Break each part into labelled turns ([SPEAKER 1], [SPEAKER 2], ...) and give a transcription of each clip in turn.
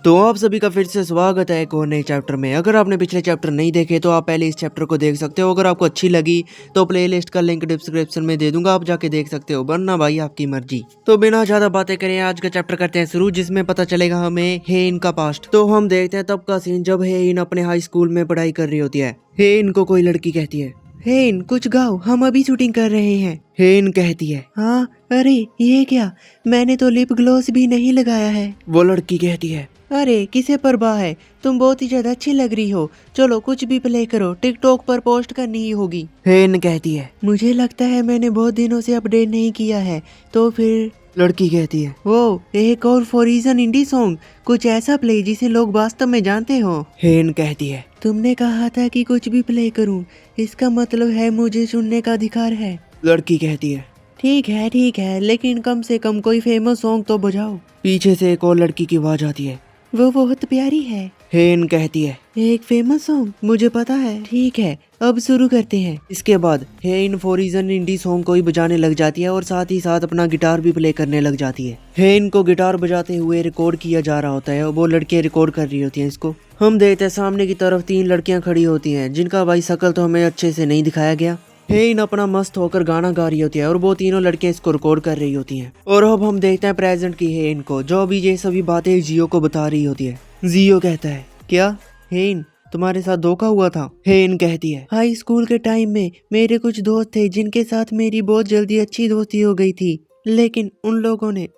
[SPEAKER 1] तो आप सभी का फिर से स्वागत है एक और नए चैप्टर में। अगर आपने पिछले चैप्टर नहीं देखे तो आप पहले इस चैप्टर को देख सकते हो। अगर आपको अच्छी लगी तो प्लेलिस्ट का लिंक डिस्क्रिप्शन में दे दूंगा, आप जाके देख सकते हो, वरना भाई आपकी मर्जी। तो बिना ज्यादा बातें करें आज का चैप्टर करते हैं शुरू, जिसमें पता चलेगा हमें हेइन का पास्ट। तो हम देखते हैं तब का सीन जब हेइन अपने हाई स्कूल में पढ़ाई कर रही होती है। हेइन को कोई लड़की कहती है, हेइन कुछ गाओ, हम अभी शूटिंग कर रहे हैं। हेइन कहती है, हाँ अरे ये क्या, मैंने तो लिप ग्लॉस भी नहीं लगाया है। वो लड़की कहती है, अरे किसे परवाह है, तुम बहुत ही ज्यादा अच्छी लग रही हो, चलो कुछ भी प्ले करो, टिकटॉक पर पोस्ट करनी ही होगी। हेन कहती है, मुझे लगता है मैंने बहुत दिनों से अपडेट नहीं किया है, तो फिर। लड़की कहती है, वो एक और फॉरीजन इंडी सॉन्ग, कुछ ऐसा प्ले जिसे लोग वास्तव में जानते हो। हेन कहती है, तुमने कहा था कि कुछ भी प्ले करूं, इसका मतलब है मुझे सुनने का अधिकार है। लड़की कहती है, ठीक है, लेकिन कम से कम कोई फेमस सॉन्ग तो बजाओ। पीछे से एक और लड़की की आवाज आती है, वो बहुत प्यारी है। हेन कहती है, एक फेमस सॉन्ग, मुझे पता है। ठीक है अब शुरू करते हैं। इसके बाद हेन फॉरीजन इंडी सॉन्ग को ही बजाने लग जाती है और साथ ही साथ अपना गिटार भी प्ले करने लग जाती है। हेन को गिटार बजाते हुए रिकॉर्ड किया जा रहा होता है और वो लड़कियां रिकॉर्ड कर रही होती हैं इसको। हम देखते हैं सामने की तरफ 3 लड़कियां खड़ी होती हैं, जिनका भाई शक्ल तो हमें अच्छे से नहीं दिखाया गया। हेन अपना मस्त होकर गाना गा रही होती है और वो तीनों लड़कियां इसको रिकॉर्ड कर रही होती हैं। और अब हम देखते हैं प्रेजेंट की हेन को, जो अभी ये सभी बातें जियो को बता रही होती है। जियो कहता है, क्या हेन तुम्हारे साथ धोखा हुआ था? हेन कहती है, हाई स्कूल के टाइम में मेरे कुछ दोस्त थे जिनके साथ मेरी बहुत जल्दी अच्छी दोस्ती हो गई थी, लेकिन उन लोगों ने।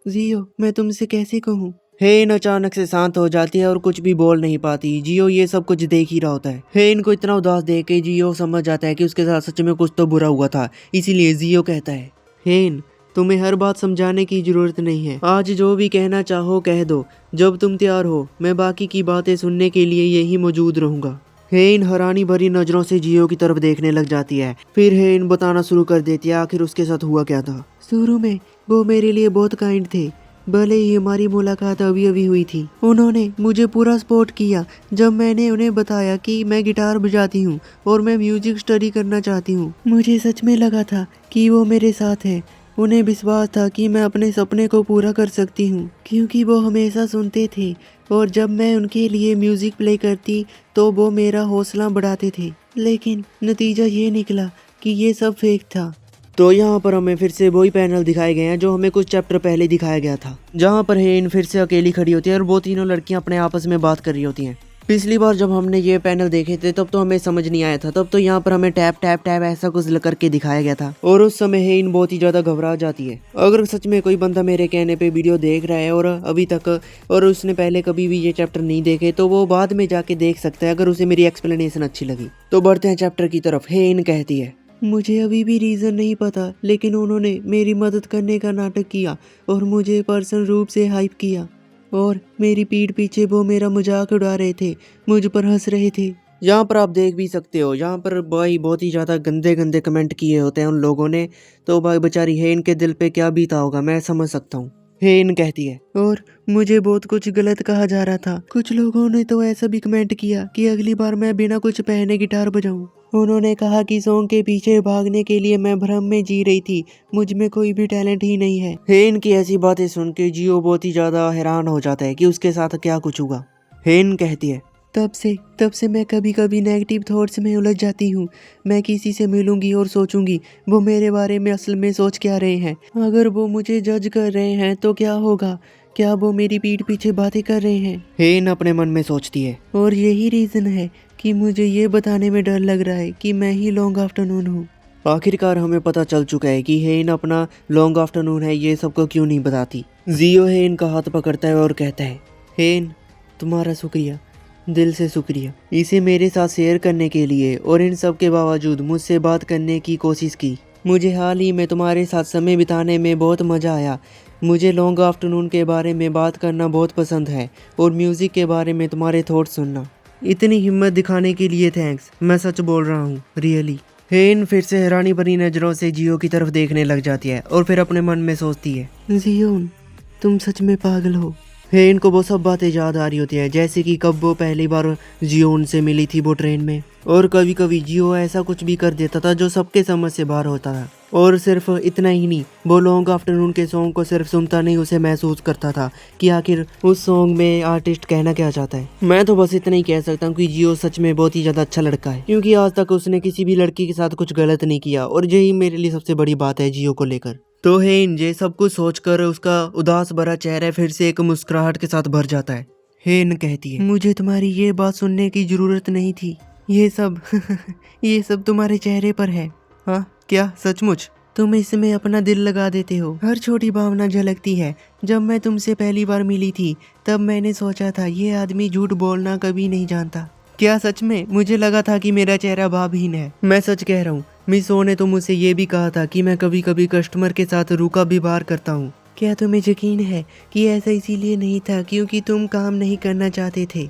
[SPEAKER 1] जियो मैं तुमसे कैसे कहूँ। हेन अचानक से शांत हो जाती है और कुछ भी बोल नहीं पाती। जियो ये सब कुछ देख ही रहा होता है। हेन को इतना उदास देख के जियो समझ जाता है कि उसके साथ सच में कुछ तो बुरा हुआ था, इसीलिए जियो कहता है, हेन तुम्हें हर बात समझाने की जरूरत नहीं है, आज जो भी कहना चाहो कह दो, जब तुम तैयार हो मैं बाकी की बातें सुनने के लिए यही मौजूद रहूंगा। हेन हैरानी भरी नजरों से जियो की तरफ देखने लग जाती है। फिर हेन बताना शुरू कर देती है आखिर उसके साथ हुआ क्या था। शुरू में वो मेरे लिए बहुत काइंड थे, भले ही हमारी मुलाकात अभी अभी हुई थी। उन्होंने मुझे पूरा सपोर्ट किया जब मैंने उन्हें बताया कि मैं गिटार बजाती हूँ और मैं म्यूजिक स्टडी करना चाहती हूँ। मुझे सच में लगा था कि वो मेरे साथ है। उन्हें विश्वास था कि मैं अपने सपने को पूरा कर सकती हूँ, क्योंकि वो हमेशा सुनते थे और जब मैं उनके लिए म्यूजिक प्ले करती तो वो मेरा हौसला बढ़ाते थे। लेकिन नतीजा ये निकला कि ये सब फेक था। तो यहाँ पर हमें फिर से वही पैनल दिखाए गए हैं जो हमें कुछ चैप्टर पहले दिखाया गया था, जहाँ पर हेन फिर से अकेली खड़ी होती है और वो तीनों लड़कियां अपने आपस में बात कर रही होती हैं। पिछली बार जब हमने ये पैनल देखे थे तब तो हमें समझ नहीं आया था, तब तो यहाँ पर हमें टैप टैप टैप ऐसा कुछ करके दिखाया गया था और उस समय हेन बहुत ही ज्यादा घबरा जाती है। अगर सच में कोई बंदा मेरे कहने पे वीडियो देख रहा है और अभी तक और उसने पहले कभी भी ये चैप्टर नहीं देखे तो वो बाद में जाके देख सकता है, अगर उसे मेरी एक्सप्लेनेशन अच्छी लगी। तो बढ़ते हैं चैप्टर की तरफ। हेन कहती है, मुझे अभी भी रीज़न नहीं पता, लेकिन उन्होंने मेरी मदद करने का नाटक किया और मुझे पर्सनल रूप से हाइप किया और मेरी पीठ पीछे वो मेरा मजाक उड़ा रहे थे, मुझ पर हंस रहे थे। यहाँ पर आप देख भी सकते हो, यहाँ पर भाई बहुत ही ज़्यादा गंदे गंदे कमेंट किए होते हैं उन लोगों ने। तो भाई बेचारी हेन के दिल पे क्या बीता होगा मैं समझ सकता हूँ। हेन कहती है, और मुझे बहुत कुछ गलत कहा जा रहा था। कुछ लोगों ने तो ऐसा भी कमेंट किया कि अगली बार मैं बिना कुछ पहने गिटार बजाऊं। उन्होंने कहा कि सॉन्ग के पीछे भागने के लिए मैं भ्रम में जी रही थी, मुझ में कोई भी टैलेंट ही नहीं है। हेन की ऐसी बातें सुन के जियो बहुत ही ज्यादा हैरान हो जाता है कि उसके साथ क्या कुछ हुआ। हेन कहती है, तब से मैं कभी कभी नेगेटिव थॉट्स में उलझ जाती हूँ। मैं किसी से मिलूंगी और सोचूंगी वो मेरे बारे में असल में सोच क्या रहे हैं। अगर वो मुझे जज कर रहे हैं तो क्या होगा, क्या वो मेरी पीठ पीछे बातें कर रहे हैं। हेन अपने मन में सोचती है, और यही रीजन है कि मुझे ये बताने में डर लग रहा है कि मैं ही लॉन्ग आफ्टरनून हूँ। आखिरकार हमें पता चल चुका है कि हेन अपना लॉन्ग आफ्टरनून है, ये सबको क्यों नहीं बताती। जियो हेन का हाथ पकड़ता है और कहता है, हेन तुम्हारा शुक्रिया, दिल से शुक्रिया, इसे मेरे साथ शेयर करने के लिए और इन सब के बावजूद मुझसे बात करने की कोशिश की। मुझे हाल ही में तुम्हारे साथ समय बिताने में बहुत मज़ा आया। मुझे लॉन्ग आफ्टरनून के बारे में बात करना बहुत पसंद है और म्यूज़िक के बारे में तुम्हारे थॉट्स सुनना। इतनी हिम्मत दिखाने के लिए थैंक्स, मैं सच बोल रहा हूँ, रियली। हेन फिर से हैरानी भरी नज़रों से जियो की तरफ देखने लग जाती है और फिर अपने मन में सोचती है, जियोन तुम सच में पागल हो। हेन को वो सब बातें याद आ रही होती है, जैसे कि कब वो पहली बार जियो उनसे मिली थी वो ट्रेन में, और कभी कभी जियो ऐसा कुछ भी कर देता था जो सबके समझ से बाहर होता था। और सिर्फ इतना ही नहीं, वो लॉन्ग आफ्टरनून के सॉन्ग को सिर्फ सुनता नहीं, उसे महसूस करता था कि आखिर उस सॉन्ग में आर्टिस्ट कहना क्या चाहता है। मैं तो बस इतना ही कह सकता हूँ कि जियो सच में बहुत ही ज्यादा अच्छा लड़का है, क्योंकि आज तक उसने किसी भी लड़की के साथ कुछ गलत नहीं किया, और यही मेरे लिए सबसे बड़ी बात है जियो को लेकर। तो हेन ये सब कुछ सोचकर उसका उदास भरा चेहरा फिर से एक मुस्कुराहट के साथ भर जाता है। हेन कहती है, मुझे तुम्हारी ये बात सुनने की जरूरत नहीं थी, ये सब ये सब तुम्हारे चेहरे पर है। हाँ क्या सचमुच? तुम इसमें अपना दिल लगा देते हो, हर छोटी भावना झलकती है। जब मैं तुमसे पहली बार मिली थी तब मैंने सोचा था ये आदमी झूठ बोलना कभी नहीं जानता। क्या सच में? मुझे लगा था कि मेरा चेहरा भावहीन है। मैं सच कह रहा हूँ, मिस ओ ने तो मुझसे ये भी कहा था कि मैं कभी कभी कस्टमर के साथ रूखा व्यवहार करता हूँ। क्या तुम्हें यकीन है कि ऐसा इसीलिए नहीं था क्योंकि तुम काम नहीं करना चाहते थे?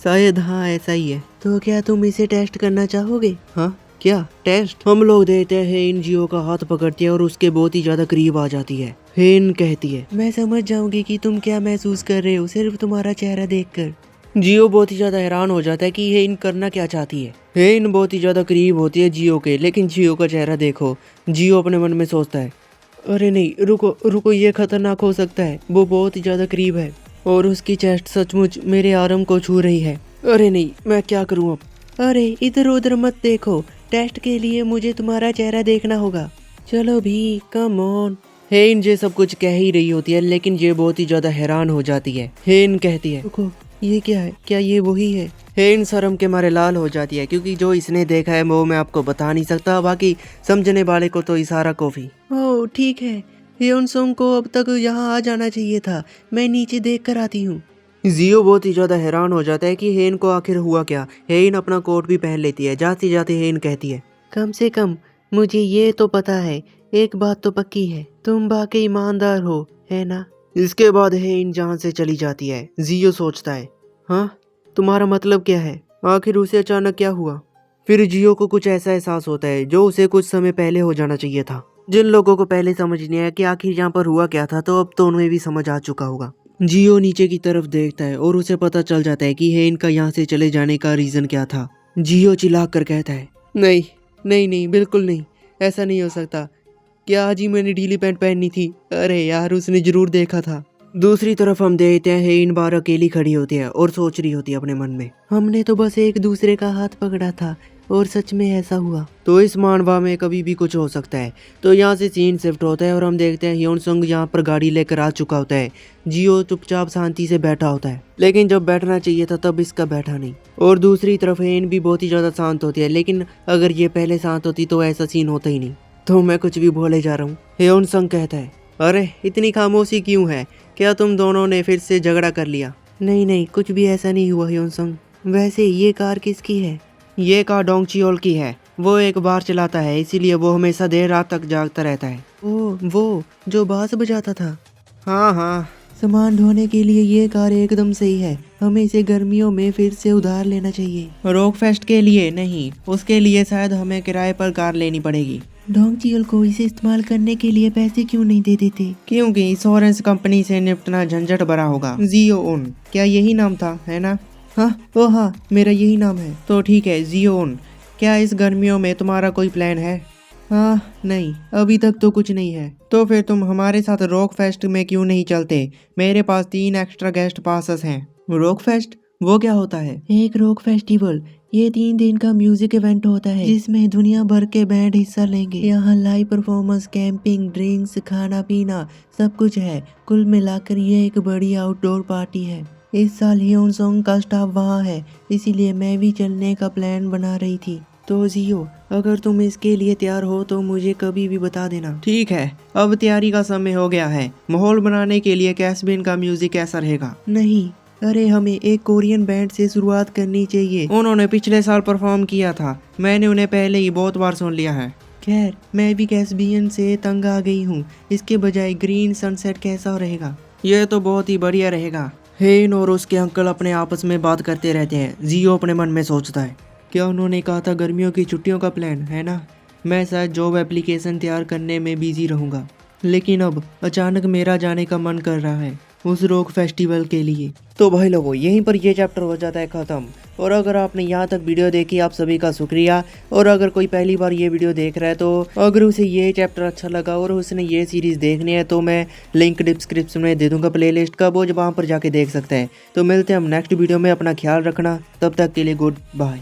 [SPEAKER 1] शायद हाँ, ऐसा ही है। तो क्या तुम इसे टेस्ट करना चाहोगे? हाँ क्या टेस्ट? हम लोग देते हैं। हेन जियो का हाथ पकड़ती है और उसके बहुत ही ज्यादा करीब आ जाती है। हेन कहती है, मैं समझ जाऊंगी कि तुम क्या महसूस कर रहे हो सिर्फ तुम्हारा चेहरा देखकर। जियो बहुत ही ज्यादा हैरान हो जाता है कि हेन करना क्या चाहती है। हेन बहुत ही ज्यादा करीब होती है जियो के, लेकिन जियो का चेहरा देखो। जियो अपने मन में सोचता है, अरे नहीं, रुको रुको, ये खतरनाक हो सकता है, वो बहुत ही ज्यादा करीब है और उसकी चेस्ट सचमुच मेरे आर्म को छू रही है। अरे नहीं, मैं क्या करूं अब? अरे इधर उधर मत देखो, टेस्ट के लिए मुझे तुम्हारा चेहरा देखना होगा। चलो भी, कम ऑन। हेन ये सब कुछ कह ही रही होती है, लेकिन ये बहुत ही ज्यादा हैरान हो जाती है। हेन कहती है, रुको, ये क्या है? क्या ये वही है? हेन शर्म के मारे लाल हो जाती है, क्योंकि जो इसने देखा है वो मैं आपको बता नहीं सकता, बाकी समझने वाले को तो इशारा कॉफी। ओह ठीक है, ह्योनसुंग को अब तक यहाँ आ जाना चाहिए था, मैं नीचे देख कर आती हूँ। जियो बहुत ही ज्यादा हैरान हो जाता है कि हेन को आखिर हुआ क्या। हेन अपना कोट भी पहन लेती है। जाते जाते हेन कहती है, कम से कम मुझे ये तो पता है, एक बात तो पक्की है, तुम वाकई ईमानदार हो, है ना? इसके बाद हेन जहाँ से चली जाती है। जियो सोचता है, हाँ तुम्हारा मतलब क्या है? आखिर उसे अचानक क्या हुआ? फिर जियो को कुछ ऐसा एहसास होता है जो उसे कुछ समय पहले हो जाना चाहिए था। जिन लोगों को पहले समझ नहीं आया कि आखिर यहाँ पर हुआ क्या था, तो अब तो उन्हें भी समझ आ चुका होगा। जियो नीचे की तरफ देखता है और उसे पता चल जाता है कि हेन का यहाँ से चले जाने का रीजन क्या था। जियो चिल्ला कर कहता है, नहीं नहीं नहीं, बिल्कुल नहीं, ऐसा नहीं हो सकता। क्या आज ही मैंने ढीली पैंट पहनी थी? अरे यार, उसने जरूर देखा था। दूसरी तरफ हम देखते हैं हेन बार अकेली खड़ी होती है और सोच रही होती है अपने मन में, हमने तो बस एक दूसरे का हाथ पकड़ा था और सच में ऐसा हुआ तो इस मानवा में कभी भी कुछ हो सकता है। तो यहाँ से सीन शिफ्ट होता है और हम देखते हैं ह्योनसुंग यहाँ पर गाड़ी लेकर आ चुका होता है। जियो चुपचाप शांति से बैठा होता है, लेकिन जब बैठना चाहिए था तब इसका बैठा नहीं। और दूसरी तरफ हेन भी बहुत ही ज्यादा शांत होती है, लेकिन अगर ये पहले शांत होती तो ऐसा सीन होता ही नहीं। तो मैं कुछ भी बोले जा रहा हूँ। ह्योनसुंग कहता है, अरे इतनी खामोशी क्यों है? क्या तुम दोनों ने फिर से झगड़ा कर लिया? नहीं नहीं, कुछ भी ऐसा नहीं हुआ ह्योनसुंग। वैसे ये कार किसकी है? ये कार डोंग चियोल की है। वो एक बार चलाता है, इसीलिए वो हमेशा देर रात तक जागता रहता है। ओह, वो जो बांस बजाता था? हाँ हाँ। सामान ढोने के लिए ये कार एकदम सही है, हमें इसे गर्मियों में फिर से उधार लेना चाहिए। रॉक फेस्ट के लिए नहीं, उसके लिए शायद हमें किराए पर कार लेनी पड़ेगी। डोंग चियोल को इसे इस्तेमाल करने के लिए पैसे क्यों नहीं दे देते? क्योंकि इंश्योरेंस कंपनी से निपटना झंझट भरा होगा। जियो उन, क्या यही नाम था, है ना? हाँ, ओ हाँ, मेरा यही नाम है। तो ठीक है जियो उन, क्या इस गर्मियों में तुम्हारा कोई प्लान है? हाँ नहीं, अभी तक तो कुछ नहीं है। तो फिर तुम हमारे साथ रॉक फेस्ट में क्यों नहीं चलते? मेरे पास 3 एक्स्ट्रा गेस्ट पासेस हैं। रॉक फेस्ट, वो क्या होता है? एक रॉक फेस्टिवल, ये 3 दिन का म्यूजिक इवेंट होता है जिसमें दुनिया भर के बैंड हिस्सा लेंगे। यहाँ लाइव परफॉर्मेंस, कैंपिंग, ड्रिंक्स, खाना पीना सब कुछ है। कुल मिलाकर ये एक बड़ी आउटडोर पार्टी है। इस साल ह्योनसुंग का स्टाफ वहाँ है, इसीलिए मैं भी चलने का प्लान बना रही थी। तो जियो, अगर तुम इसके लिए तैयार हो तो मुझे कभी भी बता देना। ठीक है, अब तैयारी का समय हो गया है। माहौल बनाने के लिए कैसबिन का म्यूजिक कैसा रहेगा? नहीं, अरे हमें एक कोरियन बैंड से शुरुआत करनी चाहिए। उन्होंने पिछले साल परफॉर्म किया था, मैंने उन्हें पहले ही बहुत बार सुन लिया है। खैर, मैं भी कैसबियन से तंग आ गई हूँ, इसके बजाय ग्रीन सनसेट कैसा रहेगा? यह तो बहुत ही बढ़िया रहेगा। हेन और उसके अंकल अपने आपस में बात करते रहते हैं। जियो अपने मन में सोचता है, क्या उन्होंने कहा था गर्मियों की छुट्टियों का प्लान, है ना? मैं शायद जॉब एप्लीकेशन तैयार करने में बिजी रहूँगा, लेकिन अब अचानक मेरा जाने का मन कर रहा है उस रॉक फेस्टिवल के लिए। तो भाई लोगों, यहीं पर ये चैप्टर हो जाता है ख़त्म। और अगर आपने यहाँ तक वीडियो देखी आप सभी का शुक्रिया। और अगर कोई पहली बार ये वीडियो देख रहा है तो अगर उसे ये चैप्टर अच्छा लगा और उसने ये सीरीज़ देखनी है तो मैं लिंक डिस्क्रिप्शन में दे दूंगा प्लेलिस्ट का, वो वहाँ पर जाके देख सकते हैं। तो मिलते हैं हम नेक्स्ट वीडियो में, अपना ख्याल रखना, तब तक के लिए गुड बाय।